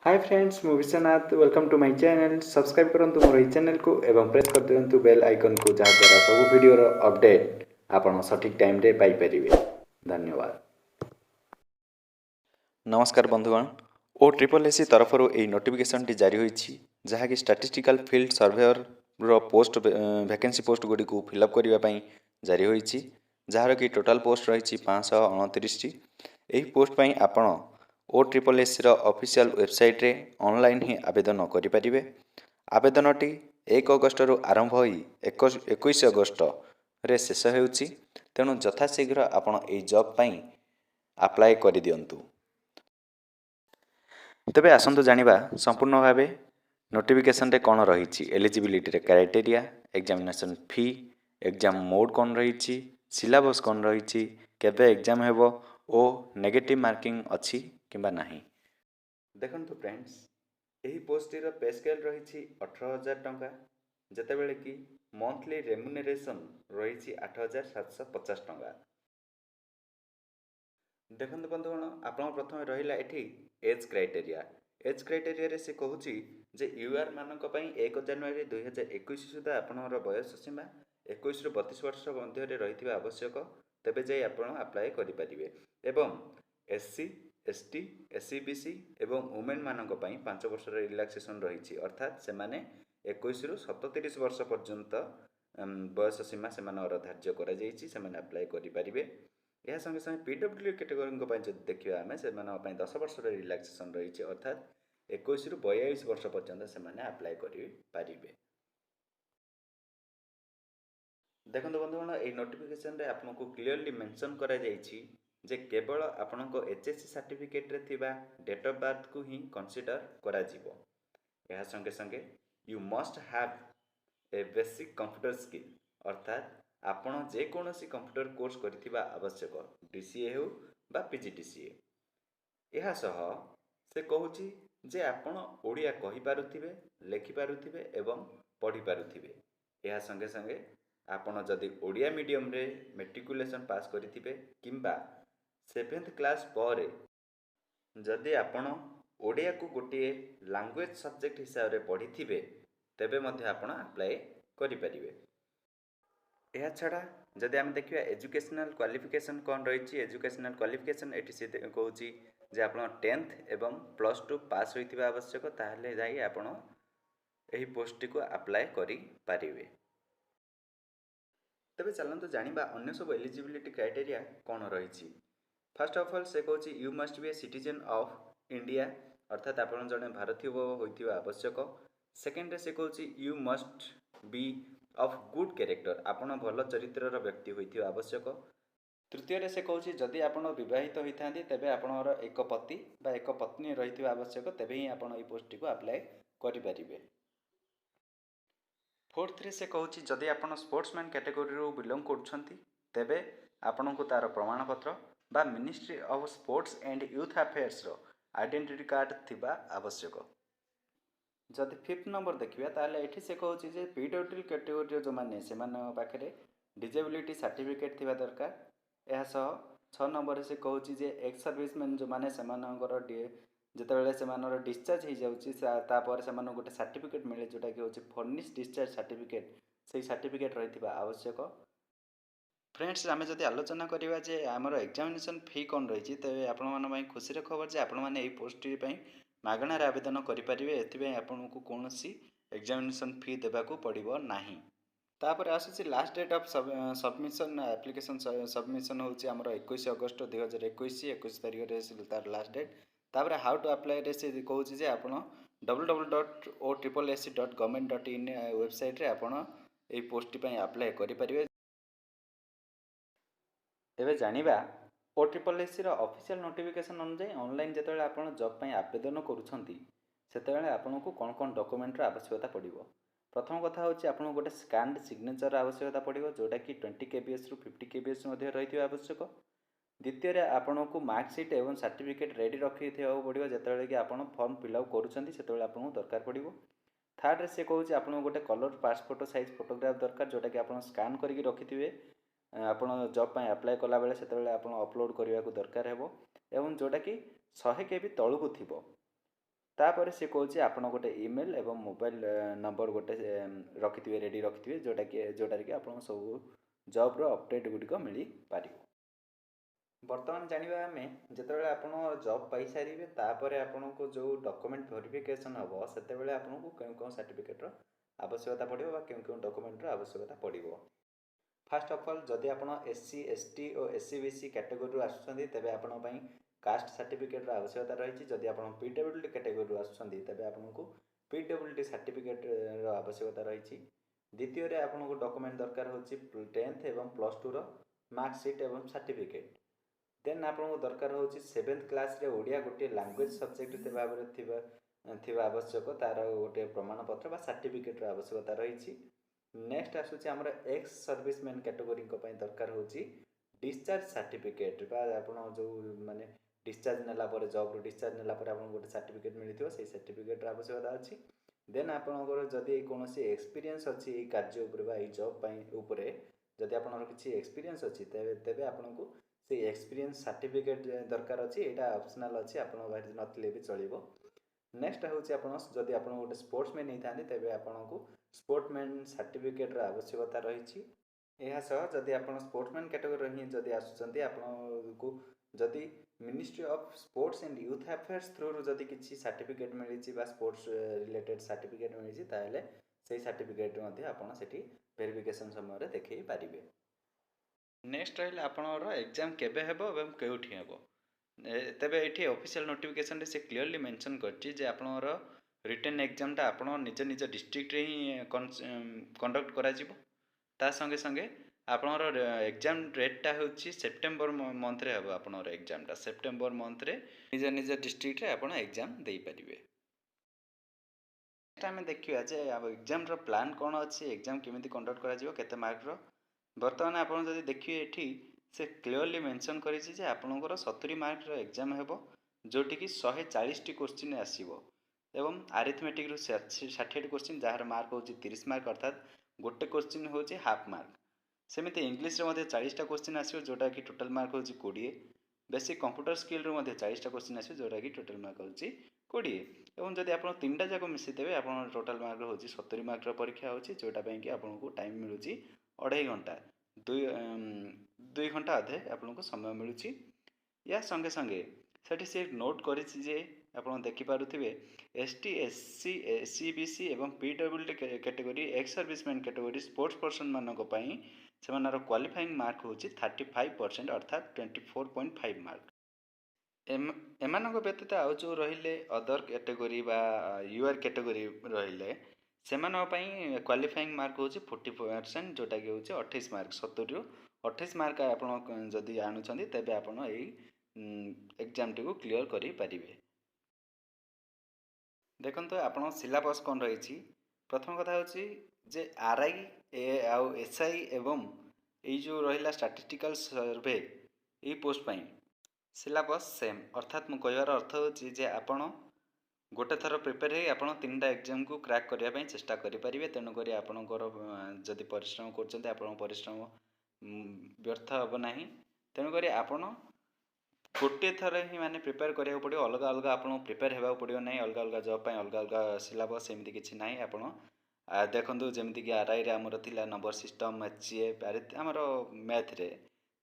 हाय friends मु Vishwanath welcome to my channel subscribe करंतु मोर ई चैनल को एवं प्रेस कर दियंतु बेल आइकन को जहाँ द्वारा सब वीडियो रो अपडेट आपण सठिक टाइम रे पाई परिबे। धन्यवाद। नमस्कार बंधुगण ओ ट्रिपल एसी तरफ यही नोटिफिकेशन टी जारी होईछि जहाँ कि स्टैटिस्टिकल फील्ड सर्वेयर रो पोस्ट वैकेंसी पोस्ट गुडी को फिलअप करबा पई जारी होईछि जहार कि टोटल पोस्ट रही 529 टी। एही पोस्ट पई आपण ओ ट्रिपल एसी रो ऑफिशियल वेबसाइट रे ऑनलाइन ही आवेदन करि परिबे। आवेदन टी 1 अगस्त रु आरंभ होई 21 अगस्त रे शेष हेउछि, तेणु यथाशीघ्र आपण एही जॉब पई अप्लाई करि दियंतु। तेबे आसंतु जानिबा संपूर्ण भावे नोटिफिकेशन रे कौन रही एलिजिबिलिटी रे क्राइटेरिया, एग्जामिनेशन फी, एग्जाम मोड कौन रही, सिलेबस कौन रही, केबे एग्जाम हेबो ओ नेगेटिव मार्किंग अच्छी किंबा नहीं। देखंतु फ्रेंड्स एही पोस्ट रो पे स्केल रही 18,000 टंका जेतेबेले कि मंथली रेम्युनरेशन रही 8,750 टंका। देखंतु बंधुगण आपण प्रथम रहिला एठी एज क्राइटेरिया। एज क्राइटेरिया रे से कहूची जे यूआर मानक पई 1 जनवरी 2021 सुधा आपनर बयस सीमा 21 रु 32 वर्ष मध्य रे रहिथिबा आवश्यक, तबे जाई आपण अप्लाई करि परिबे। एवं एससी, एसटी, एससीबीसी एवं वुमेन मानक पई 5 वर्ष रे रिलैक्सेशन रहिछि, अर्थात से माने 21 रु 37 वर्ष पर्यंत बयस सीमा से मानर धार्य करा जाईछि, से माने अप्लाई करि परिबे। यह संगे संगे पीडब्ल्यू कैटेगरी जो देखा आम से 10 वर्ष रिलैक्सेशन रही, अर्थात 21 रु 42 वर्ष पर्यंत से अप्लाई करें। देखो बंधुगण ये नोटिफिकेशन रे आपको क्लीयरली मेंशन करा जायछि जे केवल आपनको एचएससी सर्टिफिकेट रे थिबा डेट ऑफ बर्थ को ही कंसीडर करा जिवो। यह संगे संगे you must have a basic computer skill, अर्थात आपण जे कोनोसी कंप्यूटर कोर्स करिथिबा आवश्यक, डीसीए हो बा पीजीडीसीए। यह सह से कहूची जे आपण ओडिया कहि पारुथिबे, लेखि पारुथिबे एवं पढ़ी पारुथिबे। यह संगे संगे आपण जदि ओडिया मीडियम रे मेट्रिकुलेशन पास करिथिबे किंबा 7th क्लास पर जदि आपण ओडिया को गोटे लैंग्वेज सब्जेक्ट हिसाब रे पढ़िथिबे तेबे मध्य आपण अप्लाई करि परिबे। यह छड़ा जदि आम देखिए एजुकेशनल क्वालिफिकेशन कौन रही, एजुकेशनल क्वालिफिकेशन एटी से कहूँ जे आप 10th एवं +2 पास होइथिबा आवश्यक, ताहले जाई आपण एही पोस्ट को अप्लाई करि पारिबे। तबे चलंतु जानिबा अन्य सब एलिजिबिलिटी क्राइटेरिया कौन रही। फर्स्ट ऑफ ऑल से कहूँ you must be a citizen of India, अर्थात आपण जड़े भारतीय होइथिबा आवश्यक। सेकेंड से कहूँ you must be of good character, आपण भल चरित्रर व्यक्ति होइथिबा आवश्यक। तृतीय से कहूँ जदि आपण विवाहित होता तेबे आपणर एक पति बा एक पत्नी रही आवश्यक, तेबे ही आपण ये पोस्ट को अप्लाई करें। फोर्थ से कहूँ जदि आपण स्पोर्ट्समैन कैटेगरी बिलोंग करछंती तेबे आपण को तार प्रमाणपत्र बा ministry of sports and youth affairs रो आइडेंटिटी कार्ड थिबा आवश्यक। जदि 5th नंबर देखिए ताले एठी से कहूँ जे पीडब्ल्यू कैटेगरी जो माने से पाखे डिजेबिलिटी सर्टिफिकेट थिबा दरकार। यह सह 6 नंबर से कहूँ जे एक्स सर्विसमैन जो माने सेमानकर जितेबाला से डिस्चार्ज हो जाऊँगी तापर से गोटे सर्टिफिकेट मिले जोटा कि हूँ फर्निश डिस्चार्ज सर्टिफिकेट, से सर्टिफिकेट रही आवश्यक। फ्रेंड्स आम जब आलोचना करवा जे आमर एग्जामिनेशन फी कौन रही, तेज आपण खुशी खबर जे आपण मैंने पोस्ट मागणार आवेदन करेंगे, एथि आपन को कौन एग्जामिनेशन फी देवाक पड़ो ना। तापर आसूँ last date of submission application submission हूँ 21 अगस्त 2021 तारीख तार लास्ट डेट। तापर हाउ टू अप्लाई रे से कहूँ जे आप www.ossc.government.in वेबसाइट रे आपण ये पोस्ट अप्लाई करेंगे। एबे जानिबा ओ ट्रिपल एस रो ऑफिशियल नोटिफिकेशन अनुसार ऑनलाइन जेतेबेले आपण जॉब पई आवेदन करूछंती सेतेबेले आपनको कोन कोन डॉक्यूमेंट रो आवश्यकता पड़िबो। प्रथम कथा होची आपण गोटे स्कैन्ड सिग्नेचर आवश्यकता पड़िबो जोटा कि 20 kbs रु 50 kbs मध्ये रहिथिबा आवश्यक। द्वितीय रे आपनको मार्कशीट एवं सर्टिफिकेट रेडी रखिथिबाक पड़िबो जेतेबेले कि आपण फॉर्म फिलअप करूछंती सेतेबेले आपनको दरकार पड़िबो। थर्ड रे से कहूची आपण गोटे कलर पासपोर्ट साइज फोटोग्राफ दरकार जोटा कि आपण स्कैन करके रखिथिबे आपण जॉब पई अप्लाई कला बेले सेतेबेले आपण अपलोड करने को दरकार हेबो एवं जोटा कि 100 KB तळु को थिबो। तापर से कहूँ आप गोटे ईमेल एवं मोबाइल नंबर गोटे रखिथे रेडी रखिथे जोटार कि आप सब जॉब रो अपडेट गुड़िक मिल पार। बर्तमान जानिबा आमे जेतेबेले आपण जॉब पाई सारिबे तापरे आपनको जो डॉक्यूमेंट वेरिफिकेशन हबो सेतेबेले आपनको केउ सर्टिफिकेट रो आवश्यकता पड़िबो बा केउ डॉक्यूमेंट रो आवश्यकता पड़िबो। फास्ट ऑफ ऑल जदि आपण एससी एसटी और एससी बीसी कैटेगरी आसुछंदी तेबे आपण पई कास्ट सर्टिफिकेट रो आवश्यकता रहिछि। जदि आपण पीडब्ल्यूडी कैटेगरी आसुछंदी तेबे आपनको पीडब्ल्यूडी सर्टिफिकेट रो आवश्यकता रहिछि। द्वितीय रे आपनको डॉक्यूमेंट दरकार होछि 10th एवं +2 रो मार्कशीट एवं सर्टिफिकेट। देन आपको दरकार होछि 7th क्लास रे ओडिया गोटे लैंग्वेज सब्जेक्ट भाव थिबा आवश्यक तार गोटे प्रमाणपत्र बा सर्टिफिकेट रो आवश्यकता रहिछि। नेक्स्ट आसुछि हमर एक्स सर्विसमैन कैटेगरी को पई दरकार होछि डिस्चार्ज सर्टिफिकेट बा आपण जो माने डिस्चार्ज नेला पर जॉब रो डिस्चार्ज नेला पर आपण गोटे सर्टिफिकेट मिलिथिबो सेही सर्टिफिकेट रो आवश्यकता अछि। देन आपणकर जदि कोनोसी एक्सपीरियंस अछि ए कार्य ऊपर बा ए जॉब पई ऊपर जदि आपणर किछि एक्सपीरियंस अछि तेबे आपणको से एक्सपीरियंस सर्टिफिकेट दरकार अछि। एटा ऑप्शनल अछि आपण बाहर नथिले भी चलिबो। नेक्स्ट होछि आपण जदि आपण गोटे स्पोर्ट्समैन नै थांदी तेबे आपणको स्पोर्ट्समैन सर्टिफिकेट रो आवश्यकता रहिछि। एहा सह जदि आपण स्पोर्ट्समैन कैटेगरी हि जदि आसुचंदी आपणको जदि ministry of sports and youth affairs through रो जदि किछि सर्टिफिकेट मिलिछि बा स्पोर्ट्स रिलेटेड सर्टिफिकेट मिलिछि ताहेले सेही सर्टिफिकेट मध्ये आपण सेठी वेरिफिकेशन समय रे देखै पारिबे। नेक्स्ट रहा आपणर एग्जाम केबे हेबो एवं केउठी हेबो तेबे एठी ऑफिशियल नोटिफिकेशन रे से क्लियरली मेंशन करछि जे आपणर रिटन एग्जाम टा आपण निज निज डिस्ट्रिक्ट रे ही कंडक्ट करा जिवो। ता संगे संगे आपणर एग्जाम डेट टा होछि सेप्टेम्बर मंथ रे हेबो। आपणर एग्जाम टा सेप्टेम्बर मंथ रे निज निज डिस्ट्रिक्ट रे आपण एग्जाम देई परिबे। नेक्स्ट आमे देखिया जे एग्जाम रो प्लान कोन अछि एग्जाम केमिति कंडक्ट करा जिवो केते मार्क रो। बर्तमान आपण जदि देखिए एठी से क्लियरली मेंशन करिछि जे आपणकर 70 मार्क रो एग्जाम हेबो जोटि कि 140 टी क्वेश्चन आसीबो एवं अरिथमेटिक रो 60 टी क्वेश्चन जहार मार्क होछि 30 मार्क अर्थात गोटे क्वेश्चन होछि हाफ मार्क। सेमिति इंग्लिश रो मध्ये 40 टा क्वेश्चन आसीबो जोटा कि टोटल मार्क होछि 20। बेसिक कंप्यूटर स्किल रो मध्ये 40 टा क्वेश्चन आसीबो जोटा कि टोटल मार्क होछि 20 एवं जदि आपण तीनटा जाको मिसि देबे आपण टोटल मार्क होछि 70 मार्क रो परीक्षा होछि जोटा पई कि आपनको टाइम मिलुछि 2.5 घंटा 2 घंटा अधे आपको समय मिलूँ। या संगे संगे सेठी से नोट करिछि जे आपण देखि पारुथिबे एसटी एससी एससी बीसी एवं PWD category ex serviceman category sports person मानको पई सेमानर क्वालिफाइंग मार्क होछि 35% अर्थात 24.5 मार्क। एमानको व्यतीत आउ जो रहिले अदर कैटेगरी बा यूआर कैटेगरी रहिले सेमानो पई क्वालिफाइंग मार्क होछि 40% जोटा कि होछि 28 मार्क 70 रु 28 मार्क आपण जदि आनुछंदी तबे आपण एई एग्जाम टी को क्लियर करि परिबे। देखंतु आपण सिलेबस कोन रहिछि। प्रथम कथा होछि जे आरआई ए आउ एसआई एवं एई जो रहिला स्टैटिस्टिकल सर्वे एई पोस्ट पई सिलेबस सेम अर्थात मु कहवार अर्थ होछि जे आपण गोटे थर प्रिपेयर हे आपण तीनटा एग्जाम को क्रैक करिया पई चेष्टा करि परिबे। तेनु करी आपणकर जदि परिश्रम करछन्ते आपण परिश्रम व्यर्थ हबो नाही। तेनु करी आपण गोटे थर ही माने प्रिपेयर करिया पड़ियो अलग अलग आपण प्रिपेयर हेबा पड़ियो नाही। अलग अलग जॉब पई अलग अलग सिलेबस एमिति किछि नाही। आपण देखंतु जेमिति कि आरआई रे हमर थिला नंबर सिस्टम एचसीएफ हमर मैथ रे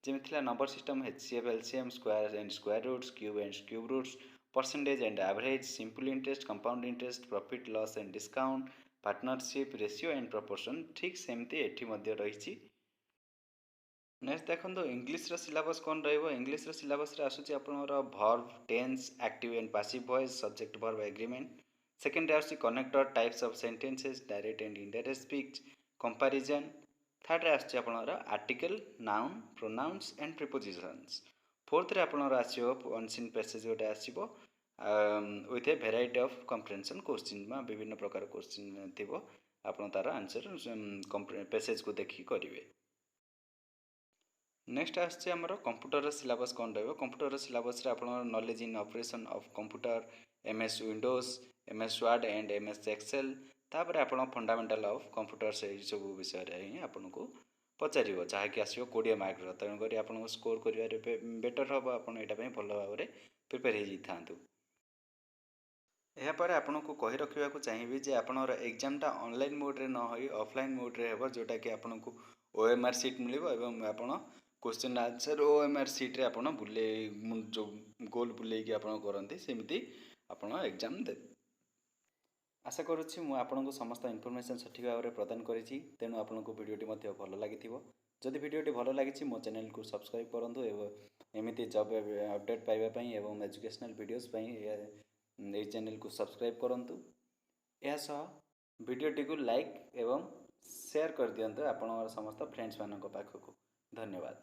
जेमिति थिला number system HCF LCM square and square roots cube roots percentage and average simple interest compound interest profit loss and discount partnership ratio and proportion ठीक सेमती एठी मध्ये रहिछि। नेक्स्ट देखो इंग्लिश रो सिलेबस कोन रहइबो। इंग्लिश रो सिलेबस रे आसुची आपनर verb tense active and passive voice subject verb agreement. Second रे आसुची connector types of sentences direct and indirect speech comparison. Third रे आसुची आपनर article noun pronouns and prepositions. Fourth रे आपनर आसीबो अनसीन पैसेज गोटे आसीबो with a variety of comprehension question मा विभिन्न प्रकार क्वेश्चन थिबो आपन तार आंसर पैसेज को देखि करिवे। नेक्स्ट आसছে हमर कंप्यूटर सिलेबस कोन रहबो। कंप्यूटर सिलेबस रे आपन knowledge in operation of computer MS Windows MS Word and MS Excel तापर आपन फंडामेंटल ऑफ कंप्यूटर से सब विषय रे ही आपन को पचारिबो जहा कि आसीबो 20 मार्क रो। तन करी आपन स्कोर करिवारे बेटर होबो आपन एटा पई भलो भाबरे प्रिपेयर हे जिथांतु। ଏହାପରେ ଆପଣଙ୍କୁ କହି ରଖିବାକୁ ଚାହିଁବି ଯେ ଆପଣଙ୍କର ଏକ୍ଜାମଟା ଅନଲାଇନ୍ ମୋଡ଼୍ରେ ନ ହୋଇ ଅଫଲାଇନ୍ ମୋଡ଼୍ରେ ହେବ, ଯେଉଁଟାକି ଆପଣଙ୍କୁ OMR ସିଟ୍ ମିଳିବ ଏବଂ ଆପଣ କ୍ୱେଶ୍ଚିନ୍ ଆନ୍ସର୍ OMR ସିଟ୍ରେ ଆପଣ ଯେଉଁ ଗୋଲ୍ ବୁଲେଇକି ଆପଣ କରନ୍ତି ସେମିତି ଆପଣ ଏକ୍ଜାମ୍ ଦେବେ। ଆଶା କରୁଛି ମୁଁ ଆପଣଙ୍କୁ ସମସ୍ତ ଇନଫର୍ମେସନ୍ ସଠିକ୍ ଭାବରେ ପ୍ରଦାନ କରିଛି, ତେଣୁ ଆପଣଙ୍କୁ ଭିଡ଼ିଓଟି ମଧ୍ୟ ଭଲ ଲାଗିଥିବ। ଯଦି ଭିଡ଼ିଓଟି ଭଲ ଲାଗିଛି ମୋ ଚ୍ୟାନେଲକୁ ସବସ୍କ୍ରାଇବ୍ କରନ୍ତୁ ଏବଂ ଏମିତି ଜବ୍ ଅପଡ଼େଟ୍ ପାଇବା ପାଇଁ ଏବଂ ଏଜୁକେସନାଲ୍ ଭିଡ଼ିଓସ୍ ପାଇଁ ଏହି ଚ୍ୟାନେଲକୁ ସବସ୍କ୍ରାଇବ୍ କରନ୍ତୁ। ଏହା ସହ ଭିଡ଼ିଓଟିକୁ ଲାଇକ୍ ଏବଂ ସେୟାର କରିଦିଅନ୍ତୁ ଆପଣଙ୍କର ସମସ୍ତ ଫ୍ରେଣ୍ଡସ୍ମାନଙ୍କ ପାଖକୁ। ଧନ୍ୟବାଦ।